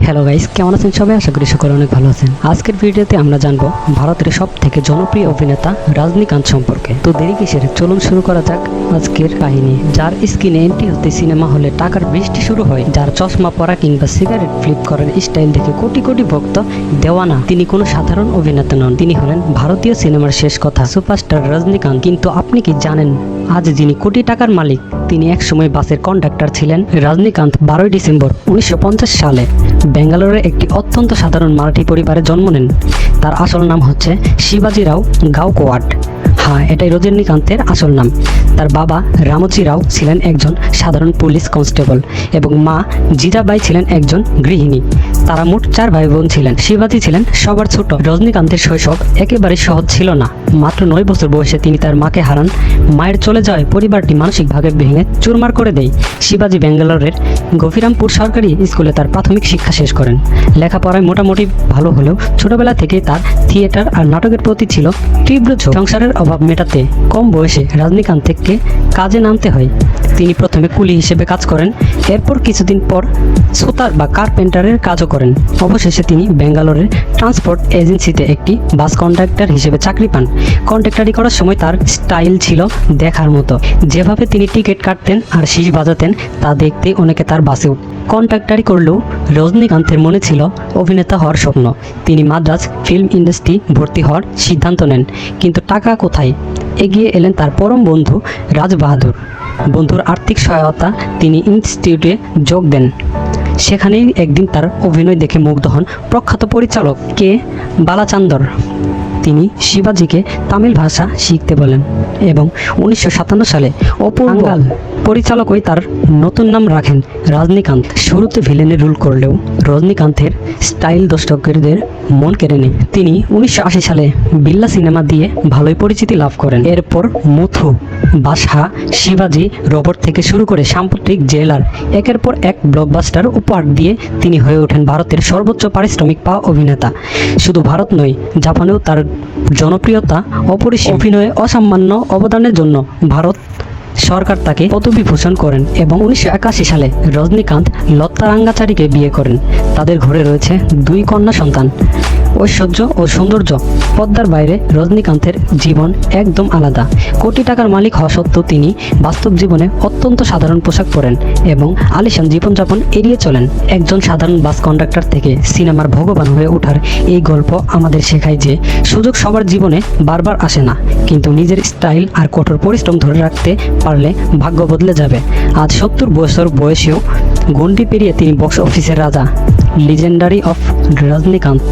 Hello guys, কেমন আছেন সবাই? আশা করি সকলে অনেক ভালো আছেন। আজকের ভিডিওতে আমরা জানবো ভারতের সবথেকে জনপ্রিয় অভিনেতা রজনীকান্ত সম্পর্কে। তো দেরি কিসের, চলুন শুরু করা যাক আজকের কাহিনী। যার স্ক্রিনে এন্ট্রি হতে সিনেমা হলে টাকার বৃষ্টি শুরু হয়, যার চশমা পরা কিংবা সিগারেট ফ্লিপ করার স্টাইল দেখে কোটি কোটি ভক্ত দেওয়ানা। তিনি কোনো সাধারণ অভিনেতা নন, তিনি হলেন ভারতীয় সিনেমার শেষ কথা সুপারস্টার রজনীকান্ত। কিন্তু আপনি কি জানেন আজ যিনি কোটি টাকার মালিক? তিনি একসময় বাসের কন্ডাক্টর ছিলেন। রজনীকান্ত 12 ডিসেম্বর 1950 সালে বেঙ্গালুরুর একটি অত্যন্ত সাধারণ মারাঠি পরিবারে জন্ম নেন। তার আসল নাম হচ্ছে শিবাজিরাও গাওকোয়াড। হ্যাঁ, এটাই রজনীকান্তের আসল নাম। তার বাবা রামজি রাও ছিলেন একজন সাধারণ পুলিশ কনস্টেবল এবং মা জিজাবাই ছিলেন একজন গৃহিণী। তারা মোট 4 ভাই বোন ছিলেন। শিবাজি ছিলেন সবার ছোট। রজনীকান্তের শৈশব একেবারে সহজ ছিল না। মাত্র 9 বছর বয়সে তিনি তার মাকে হারান। মায়ের চলে যাওয়ায় পরিবারটি মানসিকভাবে ভেঙে চুরমার করে দেয়। শিবাজি বেঙ্গালোরের গফিরামপুর সরকারি স্কুলে তার প্রাথমিক শিক্ষা শেষ করেন। লেখাপড়ায় মোটামুটি ভালো হলেও ছোটবেলা থেকেই তার থিয়েটার আর নাটকের প্রতি ছিল তীব্র ঝোঁক। সংসারের অভাব মেটাতে কম বয়সে রজনীকান্তকে কাজে নামতে হয়। তিনি প্রথমে কুলি হিসেবে কাজ করেন, এরপর কিছুদিন পর সুতার বা কার্পেন্টারের কাজও করেন। অবশেষে তিনি বেঙ্গালোরের ট্রান্সপোর্ট এজেন্সিতে একটি বাস কন্ডাক্টর হিসেবে চাকরি পান। কন্ডাক্টরি করার সময় তার স্টাইল ছিল দেখার মতো। যেভাবে তিনি টিকিট কাটতেন আর শীষ বাজাতেন তা দেখতে অনেকে তার বাসে কন্ট্রাক্টারি করলেও রজনীকান্তের মনে ছিল অভিনেতা হওয়ার স্বপ্ন। তিনি মাদ্রাজ ফিল্ম ইন্ডাস্ট্রি ভর্তি হওয়ার সিদ্ধান্ত নেন। কিন্তু টাকা কোথায়? এগিয়ে এলেন তার পরম বন্ধু রাজ বাহাদুর। বন্ধুর আর্থিক সহায়তা তিনি ইনস্টিটিউটে যোগ দেন। সেখানেই একদিন তার অভিনয় দেখে মুগ্ধ হন প্রখ্যাত পরিচালক কে বালাচান্দর। তিনি শিবাজিকে তামিল ভাষা শিখতে বলেন এবং 1957 সালে অপূর্বাঙ্গাল পরিচালকই তার নতুন নাম রাখেন রজনীকান্ত। শুরুতে ভিলেনের রোল করলেও রজনীকান্তের স্টাইল দর্শকদের মন কেড়ে নেয়। তিনি 1980 সালে বিল্লা সিনেমা দিয়ে ভালোই পরিচিতি লাভ করেন। এরপর মুথু, বাদশা, শিবাজি, রবট থেকে শুরু করে সাম্প্রতিক জেলার একের পর এক ব্লকবাস্টার উপহার দিয়ে তিনি হয়ে ওঠেন ভারতের সর্বোচ্চ পারিশ্রমিক পাওয়া অভিনেতা। শুধু ভারত নয়, জাপানেও তার জনপ্রিয়তা অপরিসীম। অভিনয়ে অসামান্য অবদানের জন্য ভারত সরকার তাকে পদবিভূষণ করেন এবং 1981 সালে রজনীকান্ত লতা রাঙ্গাচারীকে বিয়ে করেন। তাদের ঘরে রয়েছে 2 কন্যা সন্তান। ঐশ্বর্য ও সৌন্দর্য পর্দার বাইরে রজনীকান্তের জীবন একদম আলাদা। কোটি টাকার মালিক হওয়া সত্ত্বেও তিনি বাস্তব জীবনে অত্যন্ত সাধারণ পোশাক পরেন এবং আলিশান জীবনযাপন এড়িয়ে চলেন। একজন সাধারণ বাস কন্ডাক্টর থেকে সিনেমার ভগবান হয়ে ওঠার এই গল্প আমাদের শেখায় যে সুযোগ সবার জীবনে বারবার আসে না, কিন্তু নিজের স্টাইল আর কঠোর পরিশ্রম ধরে রাখতে পারলে ভাগ্য বদলে যাবে। আজ 70 বছর বয়সেও গণ্ডি পেরিয়ে তিনি বক্স অফিসের রাজা, লিজেন্ডারি অফ রজনীকান্ত।